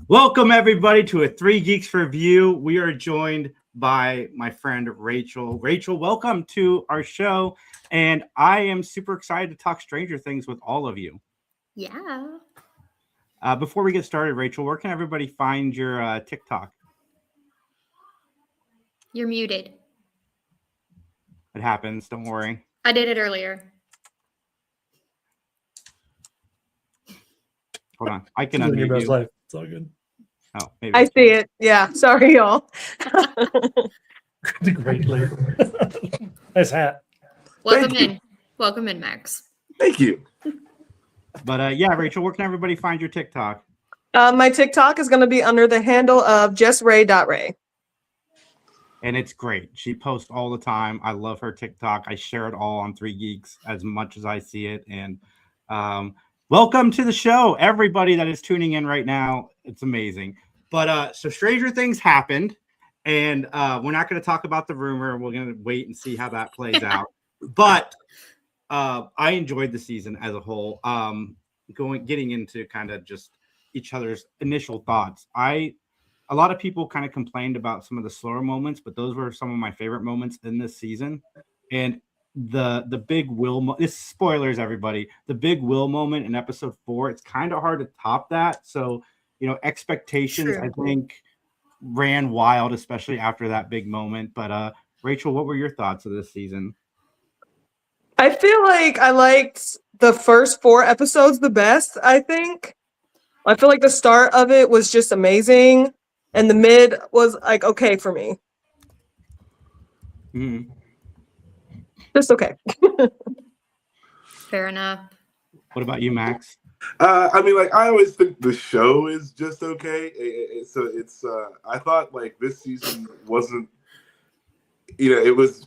Welcome, everybody, to a Three Geeks Review. We are joined by my friend Rachel. Rachel, welcome to our show. And I am super excited to talk Stranger Things with all of you. Yeah. Before we get started, Rachel, where can everybody find your TikTok? You're muted. It happens. Don't worry. I did it earlier. Hold on. I can Living your unmute best you. life. It's all good. Oh, maybe. I see it. Yeah. Sorry, y'all. Greatly. Nice hat. Welcome in. Welcome in, Max. Thank you. But yeah, Rachel, where can everybody find your TikTok? My TikTok is going to be under the handle of justray.ray. And it's great. She posts all the time. I love her TikTok. I share it all on Three Geeks as much as I see it. And welcome to the show, everybody that is tuning in right now. It's amazing. But so Stranger Things happened, and we're not going to talk about the rumor. We're going to wait and see how that plays out. But I enjoyed the season as a whole. Getting into kind of just each other's initial thoughts. A lot of people kind of complained about some of the slower moments, but those were some of my favorite moments in this season. And the big Will, this spoilers, everybody, the big Will moment in episode 4, it's kind of hard to top that. So, expectations, I think, ran wild, especially after that big moment. But Rachel, what were your thoughts of this season? I feel like I liked the first 4 episodes the best, I think. I feel like the start of it was just amazing, and the mid was like okay for me. Mm-hmm. Just okay. Fair enough. What about you, Max? I always think the show is just okay. So it's. I thought this season wasn't. It was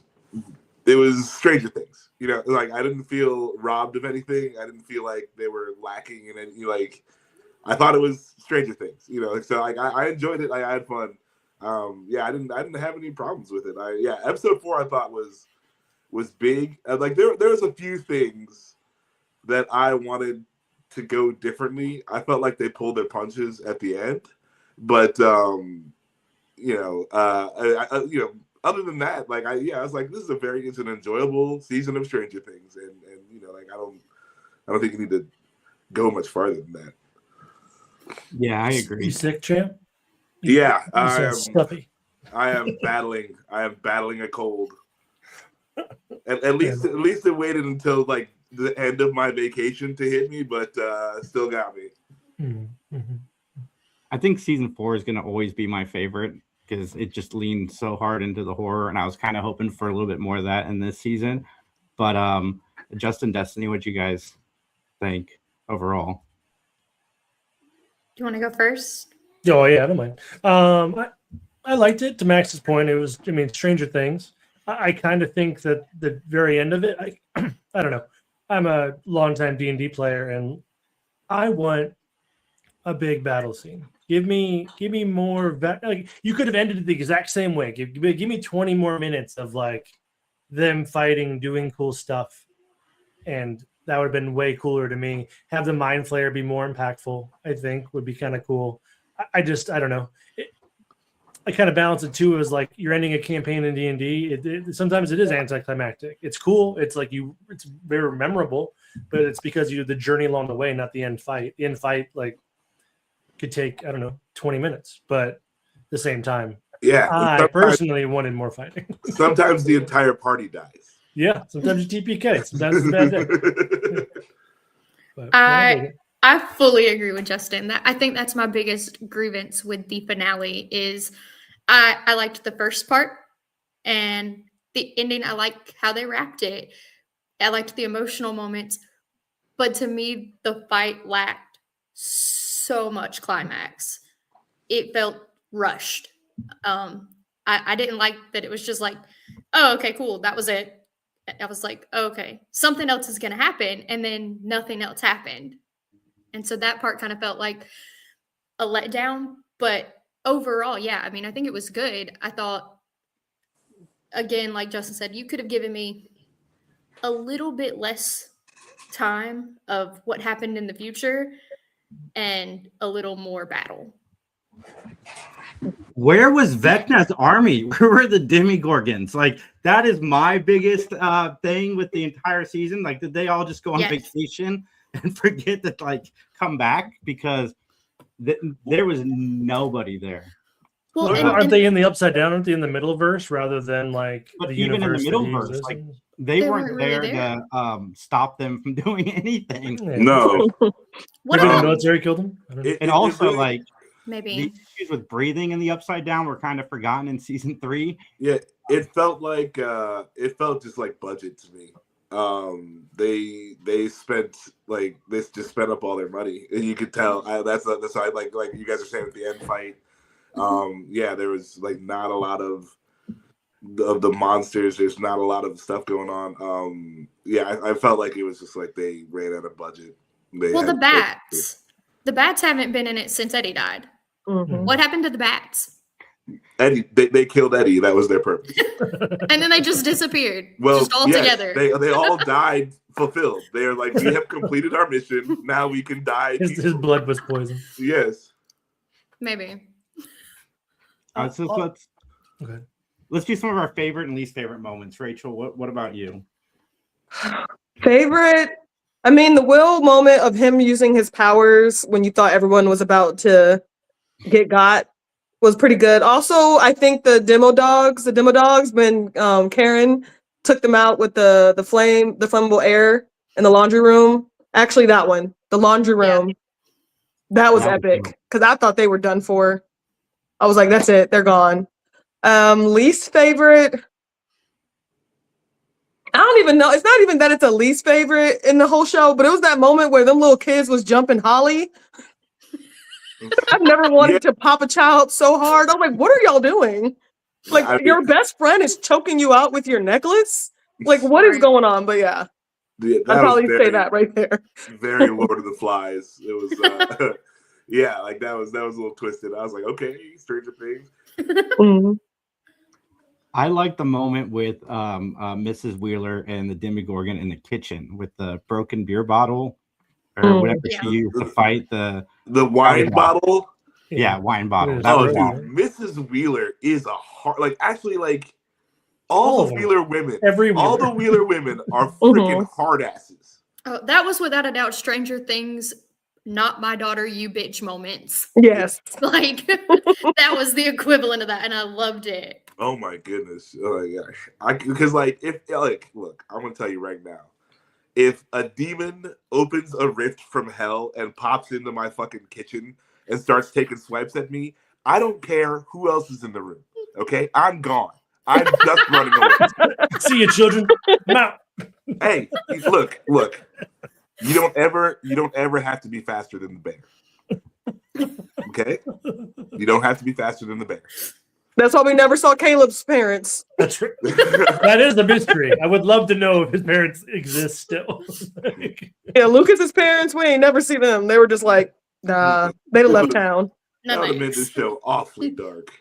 Stranger Things. I didn't feel robbed of anything. I didn't feel like they were lacking in any. I thought it was Stranger Things. So I enjoyed it. I had fun. I didn't have any problems with it. Episode 4 I thought was big. There was a few things that I wanted to go differently. I felt like they pulled their punches at the end, but other than that, I was like, this is it's an enjoyable season of Stranger Things, and I don't think you need to go much farther than that. Yeah, I agree. You sick, champ? Yeah, You stuffy. I am battling a cold. At least it waited until the end of my vacation to hit me, but still got me. Mm-hmm. I think season 4 is going to always be my favorite because it just leaned so hard into the horror, and I was kind of hoping for a little bit more of that in this season. But Justin, Destiny, what you guys think overall? Do you want to go first? Oh yeah, I don't mind. I liked it. To Max's point, it was. Stranger Things. I kind of think that the very end of it. I don't know. I'm a longtime D&D player, and I want a big battle scene. Give me more. You could have ended it the exact same way. Give me 20 more minutes of them fighting, doing cool stuff, and that would have been way cooler to me. Have the Mind Flayer be more impactful, I think, would be kind of cool. I don't know. I kind of balance it too as you're ending a campaign in D&D. Sometimes it is anticlimactic. It's cool. It's it's very memorable, but it's because you the journey along the way, not the end fight. The end fight could take 20 minutes, but at the same time, I personally wanted more fighting. Sometimes the entire party dies. Yeah, sometimes you TPK. Sometimes it's a bad day. But, I fully agree with Justin. I think that's my biggest grievance with the finale is I liked the first part, and the ending, I like how they wrapped it. I liked the emotional moments, but to me, the fight lacked so much climax. It felt rushed. I didn't like that it was just oh, okay, cool, that was it. I was like, oh, okay, something else is going to happen, and then nothing else happened. And so that part kind of felt like a letdown, but overall, yeah, I think it was good. I thought, again, like Justin said, you could have given me a little bit less time of what happened in the future and a little more battle. Where was Vecna's army? Where were the Demigorgons? Like, that is my biggest thing with the entire season. Like, did they all just go on vacation and forget to like come back? Because there was nobody there. Well, aren't they in the upside down? Aren't they in the middle verse rather than like but the even in the universe middle that he verse, exists like in? they weren't there to stop them from doing anything. Yeah. No. what Maybe the about military killed him. I don't know. And also, really- like maybe the issues with breathing in the upside down were kind of forgotten in season 3. Yeah, it felt like it felt just like budget to me. They spent like this just spent up all their money, and you could tell. That's why like you guys are saying at the end fight. Yeah, there was like not a lot of the monsters. There's not a lot of stuff going on. Yeah, I felt like it was just like they ran out of budget. the bats. The bats haven't been in it since Eddie died. Mhm. What happened to the bats? Eddie, they killed Eddie. That was their purpose. And then they just disappeared. Well, just all yes, together. They all died fulfilled. They're like, we have completed our mission. Now we can die. His blood was poisoned. Yes. Maybe. So Okay. let's do some of our favorite and least favorite moments. Rachel, what about you? Favorite? I mean, the Will moment of him using his powers when you thought everyone was about to get got was pretty good. Also, I think the demo dogs, when Karen took them out with the flammable air in the laundry room. Actually, that one, the laundry room, that was epic because I thought they were done for. I was like, that's it, they're gone. Least favorite. I don't even know. It's not even that it's a least favorite in the whole show, but it was that moment where them little kids was jumping Holly. I've never wanted to pop a child so hard. I'm like, what are y'all doing? Like, your best friend is choking you out with your necklace? Like, what is going on? But yeah, I'd probably say that right there. Very Lord of the Flies. It was, yeah, like that was a little twisted. I was like, okay, Stranger Things. Mhm. I like the moment with Mrs. Wheeler and the Demigorgon in the kitchen with the broken beer bottle or whatever she used to fight the wine bottle. Yeah, wine bottle. Yeah. Oh, was dude, awesome. Mrs. Wheeler is a hard. Like, actually, like all the Wheeler women, all the Wheeler women are freaking hard asses. Oh, that was without a doubt Stranger Things. Not my daughter, you bitch moments. Yes. Like that was the equivalent of that, and I loved it. Oh my goodness! Oh my gosh! Because like look, I'm gonna tell you right now, if a demon opens a rift from hell and pops into my fucking kitchen and starts taking swipes at me, I don't care who else is in the room. Okay, I'm gone. I'm just running away. See you, children. Now. Hey, look. You don't ever have to be faster than the bear. Okay? You don't have to be faster than the bear. That's why we never saw Caleb's parents. That's right. That is the mystery. I would love to know if his parents exist still. Yeah, Lucas's parents, we ain't never see them. They were just like, nah, they'd have left town. That would have made this show awfully dark.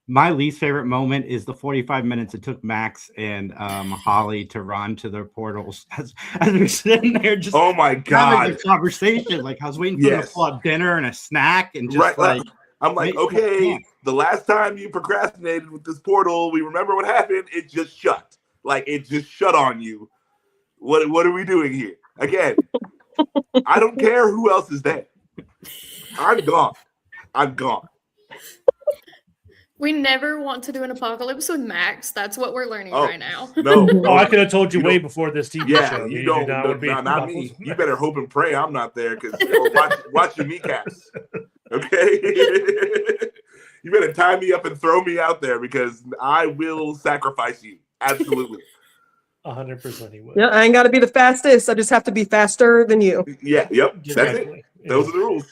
My least favorite moment is the 45 minutes it took Max and Holly to run to their portals as we're sitting there just oh my god having a conversation. Like I was waiting for them to pull out dinner and a snack and just I'm like, okay, the last time you procrastinated with this portal, we remember what happened. It just shut. Like it just shut on you. What are we doing here? Again, I don't care who else is there. I'm gone. We never want to do an apocalypse with Max. That's what we're learning right now. No. Oh, I could have told you way before this TV show. You don't. Not me. You better hope and pray I'm not there because watch your kneecaps. Okay. You better tie me up and throw me out there because I will sacrifice you. Absolutely. 100% he would. Yeah, I ain't got to be the fastest. I just have to be faster than you. Yeah. Yep. Exactly. That's it. Those are the rules.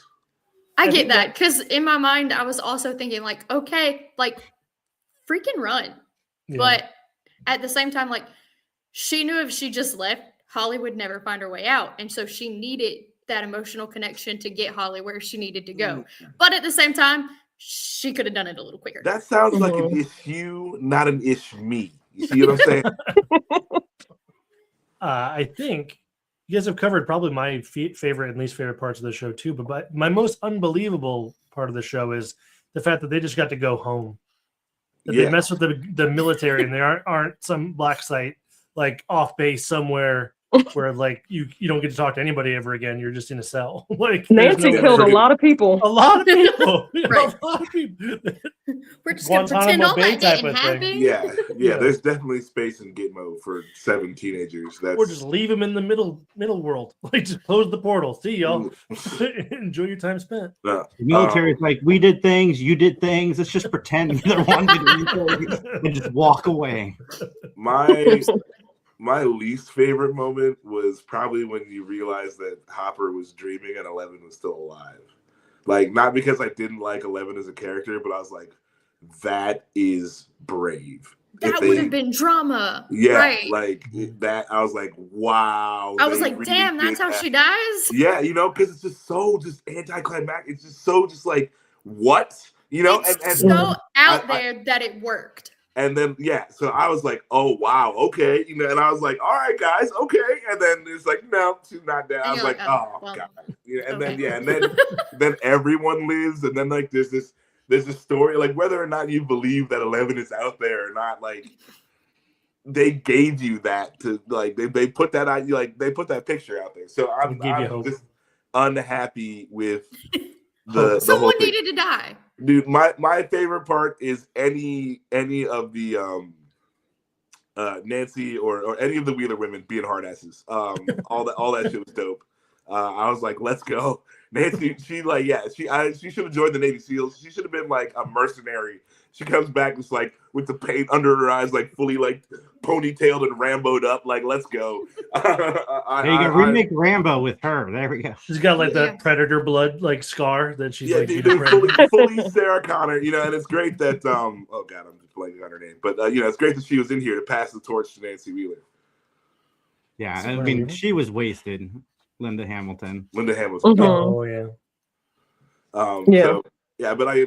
I get that because in my mind, I was also thinking like, okay, like freaking run. Yeah. But at the same time, like she knew if she just left, Holly would never find her way out. And so she needed that emotional connection to get Holly where she needed to go. But at the same time, she could have done it a little quicker. That sounds like an issue, not an ish me. You see what I'm saying? I think you guys have covered probably my favorite and least favorite parts of the show too. But my most unbelievable part of the show is the fact that they just got to go home. That they mess with the military and they aren't some black site like off base somewhere where like you don't get to talk to anybody ever again. You're just in a cell. Like Nancy killed a lot of people. A lot of people. Right. A lot of people. We're just gonna pretend all that didn't happen. Yeah. There's definitely space in Gitmo for 7 teenagers. Or just leave them in the middle world. Like just close the portal. See y'all. Enjoy your time spent. The military is like, we did things, you did things. Let's just pretend neither one did anything and just walk away. My least favorite moment was probably when you realized that Hopper was dreaming and 11 was still alive. Like, not because I didn't like 11 as a character, but I was like, that is brave. That would have been drama. Yeah, right. like that. I was like, wow. I was like, really damn, that's how she dies? Yeah, because it's just so anticlimactic. It's just so like, what? It's so out there that it worked. And then, so I was like, oh, wow, okay. And I was like, all right, guys, okay. And then it's like, no, she's not dead. I was like, oh, well, God. And then, then everyone lives. And then, like, there's this story, like, whether or not you believe that 11 is out there or not, like, they gave you that to, like, they put that out, like, they put that picture out there. So I'm just unhappy with someone needed to die. Dude, my favorite part is any of the Nancy or any of the Wheeler women being hard asses. All that shit was dope. I was like, let's go. Nancy, she should have joined the Navy SEALs. She should have been like a mercenary. She comes back just like with the paint under her eyes, like fully like ponytailed and Rambo'd up. Like, let's go. You can remake Rambo with her. There we go. She's got like that predator blood like scar that she's fully Sarah Connor. And it's great that oh God, I'm just blanking on her name, but it's great that she was in here to pass the torch to Nancy Wheeler. Yeah, I mean, she was wasted. Linda Hamilton. Mm-hmm. Oh yeah. So, but I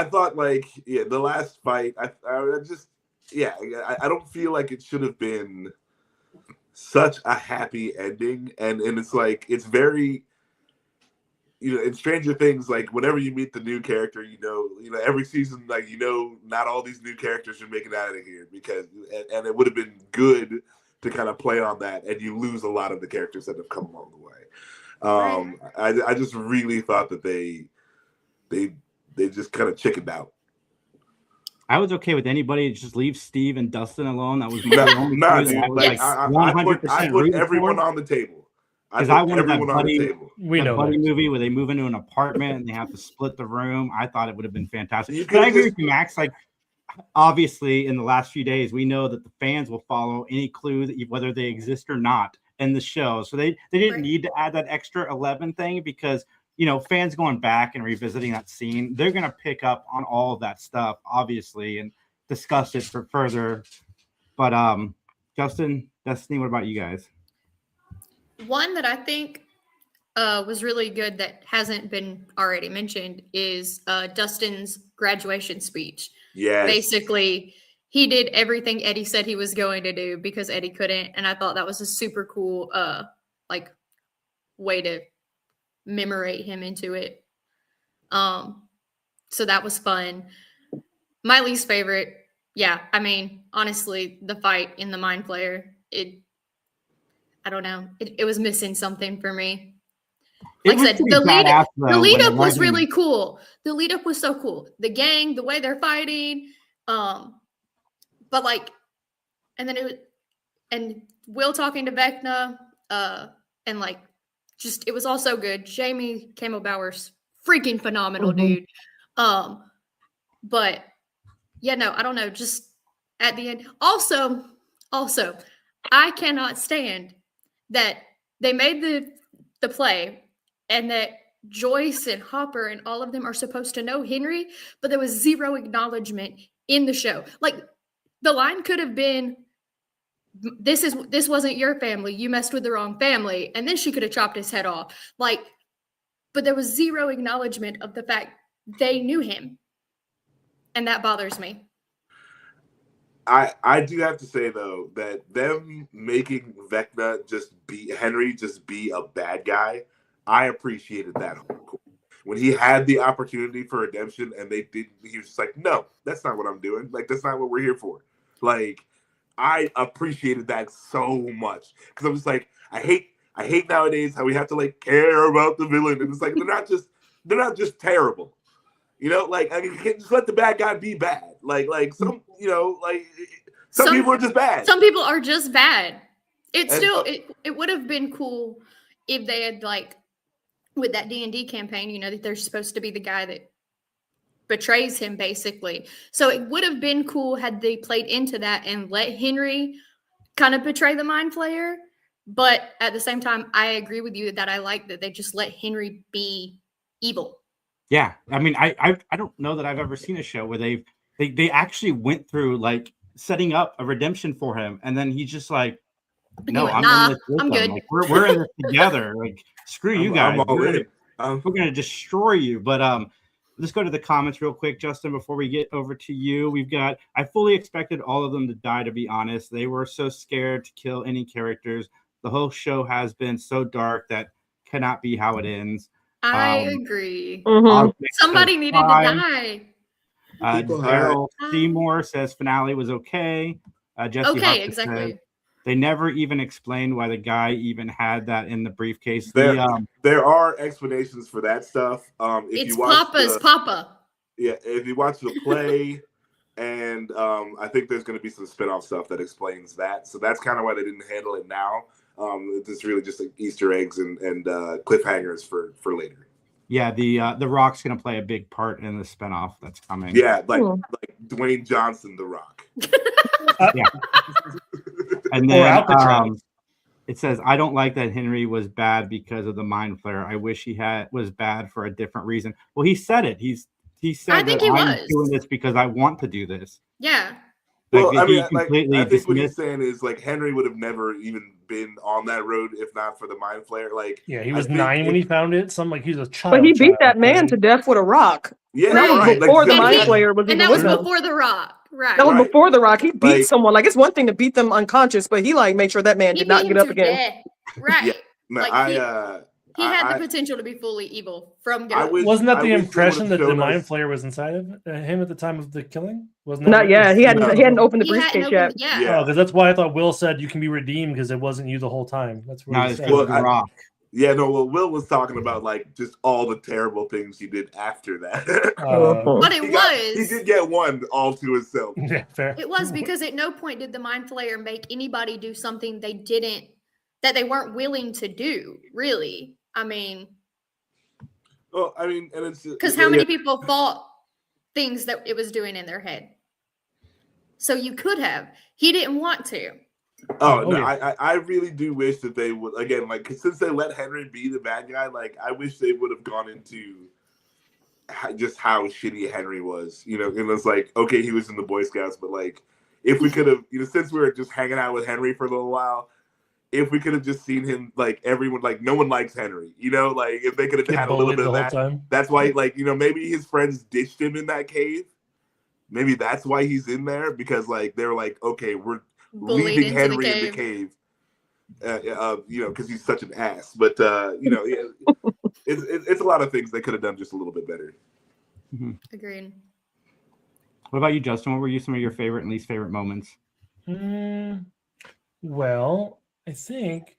thought like the last fight. I don't feel like it should have been such a happy ending, and it's like it's very in Stranger Things, like whenever you meet the new character, every season, like not all these new characters are making it out of here because and it would have been good to kind of play on that, and you lose a lot of the characters that have come along the way. I just really thought that they just kind of chickened out. I was okay with anybody to just leave Steve and Dustin alone. That was my only I put everyone on the table. Because I wanted that buddy movie where they move into an apartment and they have to split the room. I thought it would have been fantastic. But I agree with you, Max. Like, obviously, in the last few days, we know that the fans will follow any clue that whether they exist or not in the show. So they didn't need to add that extra 11 thing because fans going back and revisiting that scene, they're going to pick up on all of that stuff, obviously, and discuss it for further. But Justin, Destiny, what about you guys? One that I think was really good that hasn't been already mentioned is Dustin's graduation speech. Yes. Basically, he did everything Eddie said he was going to do because Eddie couldn't, and I thought that was a super cool way to memorate him into it. So that was fun. My least favorite, I mean, honestly, the fight in the Mind Flayer, I don't know. It was missing something for me. Like I said, the lead up was really cool. The lead up was so cool. The gang, the way they're fighting, but like, and then and Will talking to Vecna, and like, just it was all so good. Jamie Campbell-Bower's freaking phenomenal, dude. But no, I don't know. Just at the end, also, I cannot stand that they made the play and that Joyce and Hopper and all of them are supposed to know Henry, but there was zero acknowledgement in the show. Like the line could have been, this wasn't your family. You messed with the wrong family. And then she could have chopped his head off. Like, but there was zero acknowledgement of the fact they knew him. And that bothers me. I do have to say though that them making Vecna just be a bad guy, I appreciated that. When he had the opportunity for redemption and they didn't, he was just like, no, that's not what I'm doing. Like, that's not what we're here for. Like, I appreciated that so much because I'm just like, I hate nowadays how we have to like care about the villain, and it's like they're not just terrible. You know, like, I mean, you can't just let the bad guy be bad. Like some, you know, like some people are just bad. Some people are just bad. It's And- still it would have been cool if they had like with that D&D campaign, you know, that they're supposed to be the guy that betrays him basically. So it would have been cool had they played into that and let Henry kind of betray the Mind Flayer. But at the same time, I agree with you that I like that they just let Henry be evil. Yeah, I mean, I don't know that I've ever seen a show where they actually went through like setting up a redemption for him, and then he's just like, no, went, I'm "Nah, in this with I'm them. good." Like, we're in this together. Like, screw you guys. I'm all We're in. gonna destroy you. But let's go to the comments real quick, Justin, before we get over to you. We've got, I fully expected all of them to die, to be honest. They were so scared to kill any characters. The whole show has been so dark that cannot be how it ends. I agree. Mhm. Somebody needed to die. Daryl Seymour says finale was okay. Jesse Okay, Huffman exactly. said, they never even explained why the guy even had that in the briefcase. There are explanations for that stuff. If It's you watch Papa's Papa. Yeah, if you watch the play, and I think there's going to be some spin-off stuff that explains that. So that's kind of why they didn't handle it now. It's really just like Easter eggs and cliffhangers for later. Yeah, the Rock's gonna play a big part in the spinoff that's coming. Yeah, like Dwayne Johnson, The Rock. Yeah. And then it says, I don't like that Henry was bad because of the Mind Flayer. I wish he was bad for a different reason. Well, he said it. He said I think that he I'm was. doing this because I want to do this. Yeah. Well, I he mean, completely I think what he's dismissed. saying is like Henry would have never even been on that road if not for the Mind Flayer. Like, Yeah, he was I think 9 when he found it. Some like he was a child. But he beat that child, man right? to death with a rock. Yeah, That was right. before the And Mind he- Flayer was And even that was with him. before The Rock. Right. That was Right. before The Rock. He beat Like- someone. Like, it's one thing to beat them unconscious, but he like made sure that man He did not beat get him up to again. death. Right. Yeah. No, Like, he had the potential to be fully evil from go. Wasn't that I the wish they impression would've that the shown Mind us- Flayer was inside of him at the time of the killing? Wasn't that Not what yet. was- He hadn't opened the He hadn't briefcase opened- yet. Yeah. Yeah. Oh, because that's why I thought Will said you can be redeemed because it wasn't you the whole time. That's what No, he it's said. because Well, of the Rock. Yeah, no. Well, Will was talking about like just all the terrible things he did after that. But it He was. did get one all to himself. Yeah, fair. It was because at no point did the Mind Flayer make anybody do something that they weren't willing to do, really. I mean, Well, I mean, and it's because how many people thought things that it was doing in their head? So you could have. He didn't want to. Oh no, yeah. I really do wish that they would again, like since they let Henry be the bad guy, like I wish they would have gone into just how shitty Henry was. You know, and it's like okay, he was in the Boy Scouts, but like if we could have, you know, since we were just hanging out with Henry for a little while, if we could have just seen him, like everyone, like no one likes Henry, you know, like if they could have Get had a little bullied bit the of whole that. time. That's why, like, you know, maybe his friends ditched him in that cave. Maybe that's why he's in there because, like, they're like, okay, we're Bullied leaving into Henry the in the cave. cave. You know, because he's such an ass. But you know, it's a lot of things they could have done just a little bit better. Agreed. What about you, Justin? What were some of your favorite and least favorite moments? Well, I think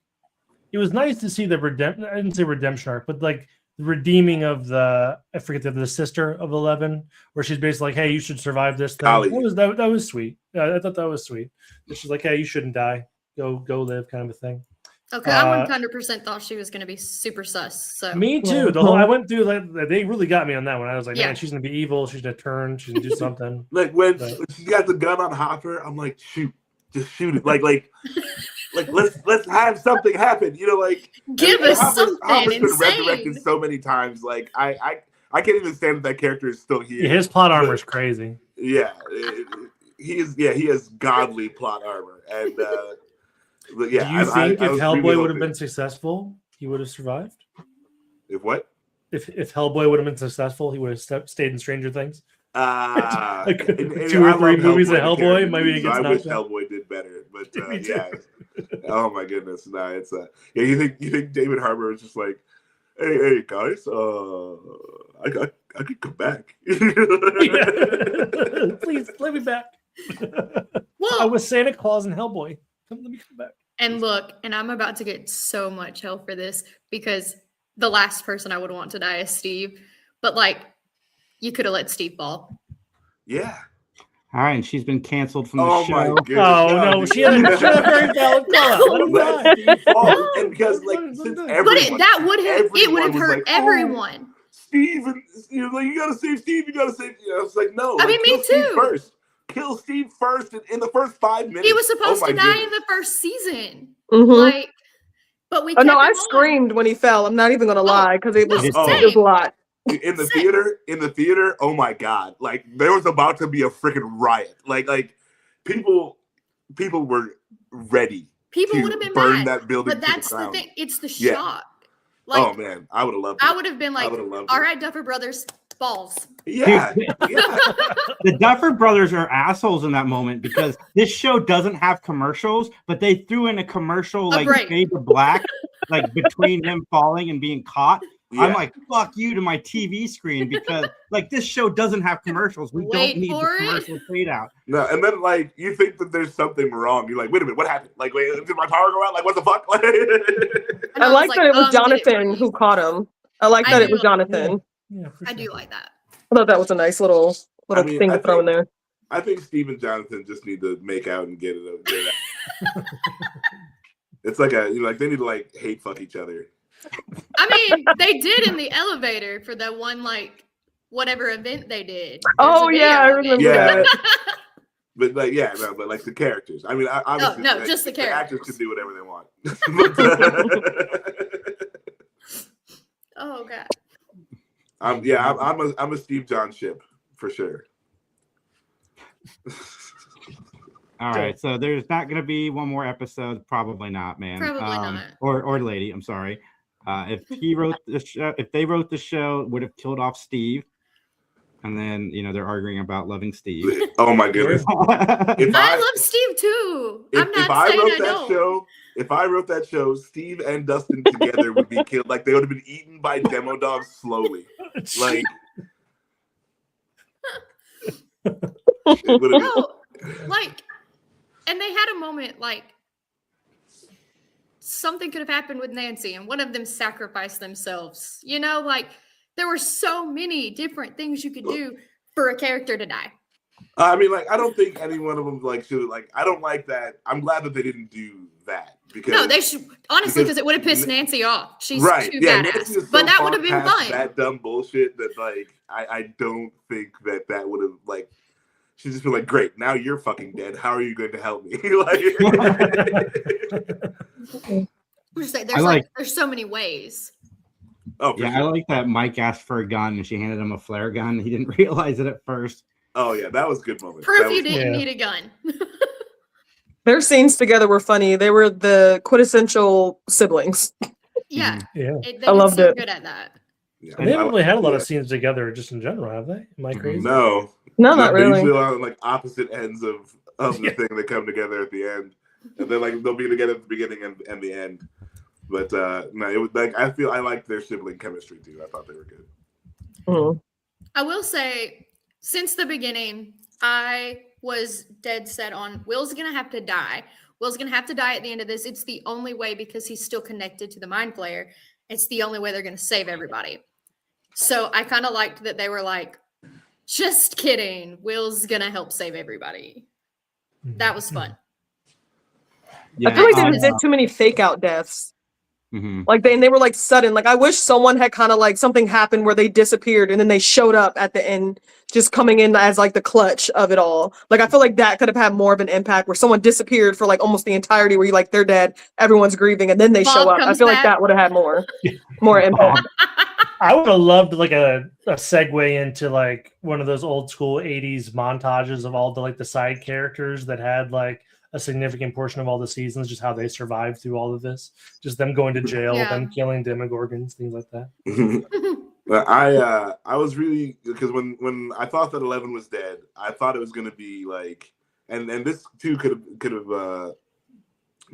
it was nice to see the redemption. I didn't say redemption arc, but like the redeeming of I forget the sister of 11, where she's basically like, "Hey, you should survive this thing." Kali. That was sweet. I thought that was sweet. And she's like, "Hey, you shouldn't die. Go live," kind of a thing. Okay, I 100% thought she was going to be super sus. So Me too. I went through like they really got me on that one. I was like, Yeah. man, she's gonna be evil. She's gonna turn. She's gonna do something. Like when Right. she got the gun on Hopper, I'm like, just shoot it. Like let's have something happen. You know, like give and us Hopper's something been resurrected insane. so many times. Like I can't even stand that character is still here. Yeah, his plot armor is crazy. Yeah, he is. Yeah, he has godly plot armor, and but yeah. Do you think I if was Hellboy really would have hoping- been successful, he would have survived? if what? If Hellboy would have been successful, he would have stayed in Stranger Things. Like and 2 or I 3 love movies of the Hellboy, character maybe too, it so gets I wish knocked out. Hellboy did better, but Me too. yeah. Oh my goodness, no, it's yeah. You think David Harbour is just like, hey guys, I could come back. Please let me back. I Well, was Santa Claus and Hellboy. Let me come back. and look, and I'm about to get so much hell for this because the last person I would want to die is Steve. But like, you could have let Steve fall. Yeah. All right, and she's been canceled from the Oh show. my goodness. Oh no, she had a very valid call out. Let him Let die. Steve fall. No. And because like Let him since die. But everyone, that would have everyone was hurt like, oh, everyone. Steve, and you gotta save Steve. You gotta save. I was like, no. I like, mean, me kill Steve too. First. Kill Steve first in the first 5 minutes. He was supposed Oh to my die goodness. in the first season. Mhm. Like, but we Oh kept no, him I on. screamed when he fell. I'm not even gonna lie because it no, was Oh. it was a lot. in the Same. theater. Oh my god! Like there was about to be a freaking riot. Like people were ready. People to would have been burn mad. that building But to the that's the ground. thing. It's the Yeah. shock. Like, Oh man, I would have loved it. I would have been I like, would have loved all it. right, Duffer Brothers, balls. Yeah, Dude, yeah. The Duffer Brothers are assholes in that moment because this show doesn't have commercials, but they threw in a commercial like break. Fade to Black, like between him falling and being caught. Yeah. I'm like, fuck you to my TV screen because like this show doesn't have commercials. We Wait don't need the for it. commercial fade out. No, and then like you think that there's something wrong. You're like, wait a minute, what happened? Like, wait, did my power go out? Like, what the fuck? And I like that it was did Jonathan breathe? who caught him. I like I that it do was like- Jonathan. Yeah, for I sure. do like that. I thought that was a nice little I mean, thing I to throw in think- there. I think Steve and Jonathan just need to make out and get it out. It's like like they need to like hate fuck each other. I mean, they did in the elevator for the one like whatever event they did. There's Oh, a video yeah, I of it. remember Yeah. that. But like, yeah, no, but like the characters. I mean, obviously, no, like, just the actors characters. can do whatever they want. Oh god. I'm a Steve John ship for sure. All right, so there's not going to be one more episode. Probably not, man. Probably not. Or lady. I'm sorry. If he wrote the show, if they wrote the show, would have killed off Steve, and then they're arguing about loving Steve. Oh my goodness! If I love Steve too. I'm if not I saying wrote I that don't. show, if I wrote that show, Steve and Dustin together would be killed. Like they would have been eaten by demo dogs slowly. Like it would have been. No, like, and they had a moment like something could have happened with Nancy, and one of them sacrificed themselves. Like there were so many different things you could do for a character to die. I mean, like, I don't think any one of them like should like. I don't like that. I'm glad that they didn't do that because No, they should honestly because it would have pissed N- Nancy off. She's right, too yeah, badass. Nancy is so But that far would have been past fun. That dumb bullshit that like I don't think that would have like. She's just been like, great, now you're fucking dead. How are you going to help me? I'm just saying, there's so many ways. Oh, for Yeah, I sure. like that Mike asked for a gun and she handed him a flare gun. He didn't realize it at first. Oh yeah, that was a good moment. Proof That you was- didn't Yeah. need a gun. Their scenes together were funny. They were the quintessential siblings. Yeah, Yeah. they I did loved seem it. good at that. Yeah. They haven't really had a lot of Yeah. scenes together just in general, have they? Am I crazy? No, No, not They're really. usually on like opposite ends of the Yeah. thing that come together at the end, and then like they'll be together at the beginning and the end. But no, it was like I liked their sibling chemistry too. I thought they were good. Mhm. I will say, since the beginning, I was dead set on Will's gonna have to die. Will's gonna have to die at the end of this. It's the only way because he's still connected to the Mind Flayer. It's the only way they're gonna save everybody. So I kind of liked that they were like, just kidding. Will's gonna help save everybody. That was fun. Yeah, I feel like they um, just did too many fake out deaths. mhm. Like they were like sudden. Like I wish someone had kind of like something happened where they disappeared and then they showed up at the end, just coming in as like the clutch of it all. Like I feel like that could have had more of an impact where someone disappeared for like almost the entirety where you like they're dead, everyone's grieving, and then they show Bob up. I comes feel like back. that would have had more impact. I would have loved like a segue into like one of those old school 80s montages of all the like the side characters that had like a significant portion of all the seasons, just how they survived through all of this. Just them going to jail, Yeah. them killing demogorgons, things like that. But I was really, because when I thought that 11 was dead, I thought it was going to be like, and this too could have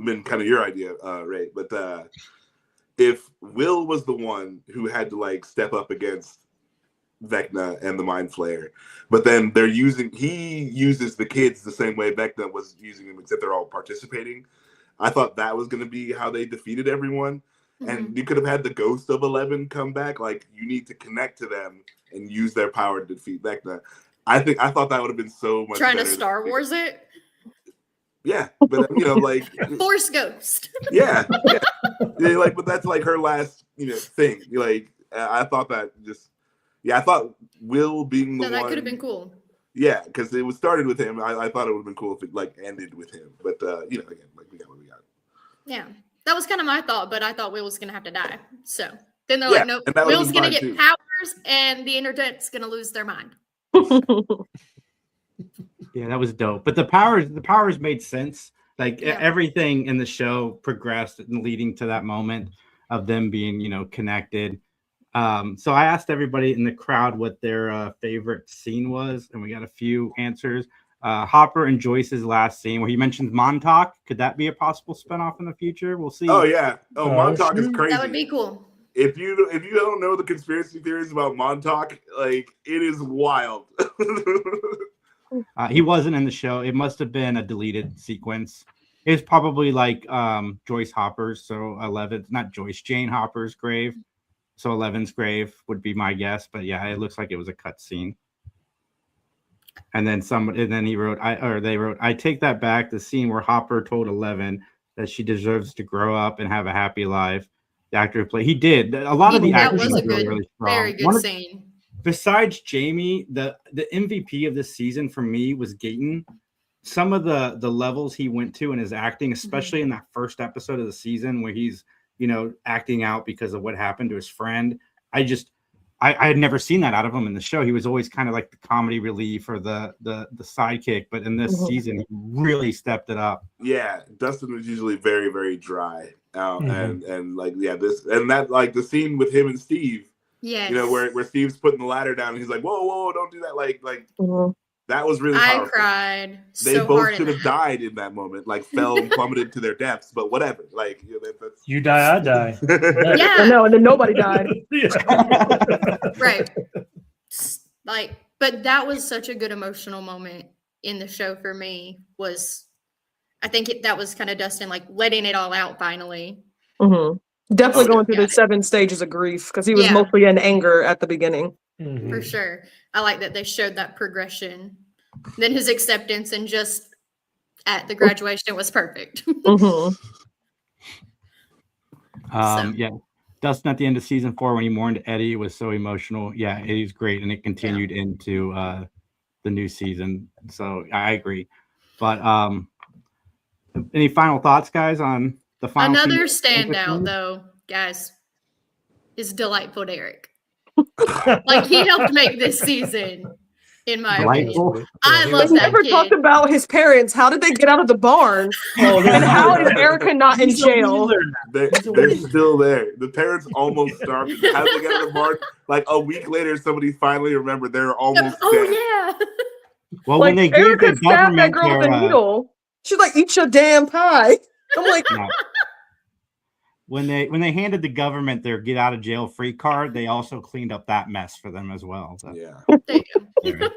been kind of your idea, Ray. But if Will was the one who had to like step up against Vecna and the Mind Flayer, but then he uses the kids the same way Vecna was using them, except they're all participating. I thought that was going to be how they defeated everyone. And you could have had the ghost of 11 come back. Like, you need to connect to them and use their power to defeat Vecna. I thought that would have been so much Trying better. to Star Wars it? Yeah, but like Force Ghost. yeah, like, but that's like her last thing. Like, I thought that I thought Will being the one that could have been cool. Yeah, because it was started with him. I thought it would have been cool if it like ended with him. But again, like we got what we got. Yeah. That was kind of my thought, but I thought Will was going to have to die. So then they're like, nope, Will's going to get powers and the internet's going to lose their mind. Yeah, that was dope. But the powers made sense. Like everything in the show progressed and leading to that moment of them being, connected. So I asked everybody in the crowd what their favorite scene was, and we got a few answers. Hopper and Joyce's last scene where he mentions Montauk. Could that be a possible spinoff in the future? We'll see. Oh yeah. Montauk is crazy. That would be cool. If you don't know the conspiracy theories about Montauk, like, it is wild. He wasn't in the show. It must have been a deleted sequence. It's probably like Joyce Hopper's, so 11, not Joyce, Jane Hopper's grave. So 11's grave would be my guess, but yeah, it looks like it was a cut scene. And then they wrote, I take that back. The scene where Hopper told 11 that she deserves to grow up and have a happy life. The actor who played, he did. A lot of the actors was a good, really strong. very good scene. Besides Jamie, the MVP of this season for me was Gaten. Some of the levels he went to in his acting, especially in that first episode of the season where he's, acting out because of what happened to his friend. I had never seen that out of him in the show. He was always kind of like the comedy relief or the sidekick, but in this season, he really stepped it up. Yeah, Dustin was usually very, very dry, and like this and that, like the scene with him and Steve. Yes. Where Steve's putting the ladder down and he's like, whoa, don't do that. Like that was really powerful. I cried. They both should have died in that moment, like fell and plummeted to their deaths, but whatever. Like that's... You die, I die. Yeah. I know, and then nobody died. Right. Like, but that was such a good emotional moment in the show for me. I think that was kind of Dustin like letting it all out finally. Definitely going through the 7 stages of grief because he was mostly in anger at the beginning. For sure. I like that they showed that progression. Then his acceptance and just at the graduation was perfect. Yeah. Dustin at the end of season 4 when he mourned Eddie was so emotional. Yeah, Eddie's great, and it continued into the new season. So I agree. But any final thoughts, guys, on the final? Another standout, though, guys, is Delightful Derek. Like, he helped make this season, in my opinion. I love that never kid. talked about his parents. How did they get out of the barn? And how is Erica not in jail? They're still there. The parents almost starved. How did they get out of the barn? Like a week later, somebody finally remembered they're almost dead. Yeah. Well, Like, when they gave Erica the stabbed that government girl with a their, needle. She's like, eat your damn pie. I'm like, when they handed the government their get out of jail free card, they also cleaned up that mess for them as well. So. Yeah. There you go.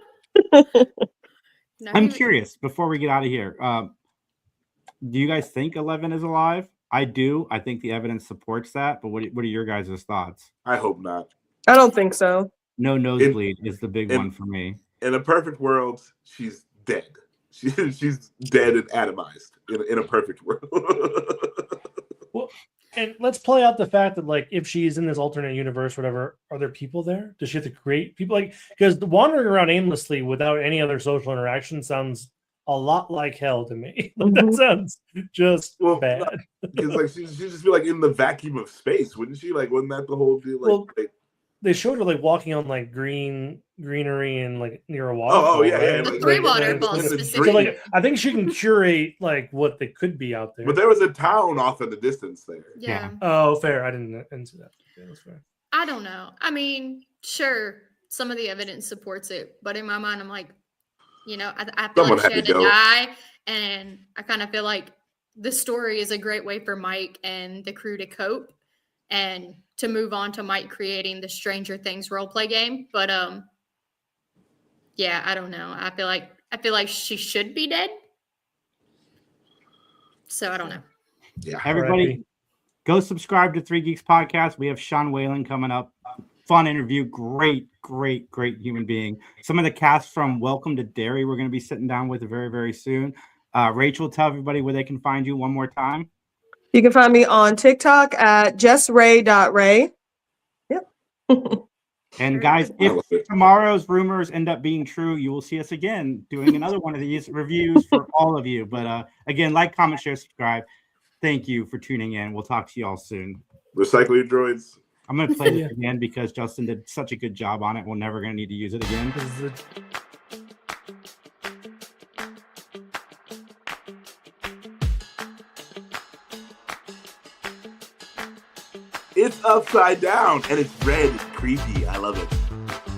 I'm curious before we get out of here. Do you guys think 11 is alive? I do. I think the evidence supports that. But what are your guys' thoughts? I hope not. I don't think so. No nosebleed is the big one for me. In a perfect world, she's dead. She's dead and atomized in a perfect world. Well, and let's play out the fact that, like, if she's in this alternate universe, whatever, are there people there? Does she have to create people? Like, because wandering around aimlessly without any other social interaction sounds a lot like hell to me. That sounds just bad. Because like she'd just be like in the vacuum of space, wouldn't she? Like, wasn't that the whole deal? Like, they showed her like walking on like greenery and like near a water. Oh yeah. The Like, 3 waterfalls specifically. So, like, I think she can curate like what they could be out there. But there was a town off in the distance there. Yeah. Oh, fair. I didn't see that. Yeah, that's fair. I don't know. I mean, sure, some of the evidence supports it, but in my mind, I'm like, I feel Someone like she had had to to go. die, and I kind of feel like the story is a great way for Mike and the crew to cope and to move on to Mike creating the Stranger Things roleplay game. But yeah, I don't know. I feel like she should be dead. So I don't know. Yeah. Everybody, R.I.P. go subscribe to 3 Geeks Podcast. We have Sean Whalen coming up. Fun interview. Great human being. Some of the cast from Welcome to Derry we're going to be sitting down with very, very soon. Rachel, tell everybody where they can find you one more time. You can find me on TikTok at jessray.ray. Yep. And guys, I if love it. tomorrow's rumors end up being true, you will see us again doing another one of these reviews for all of you. But again, like, comment, share, subscribe. Thank you for tuning in. We'll talk to you all soon. Recycle your droids. I'm going to play Yeah. this again because Justin did such a good job on it. We're never going to need to use it again. This is the- It's upside down and it's red. It's creepy. I love it.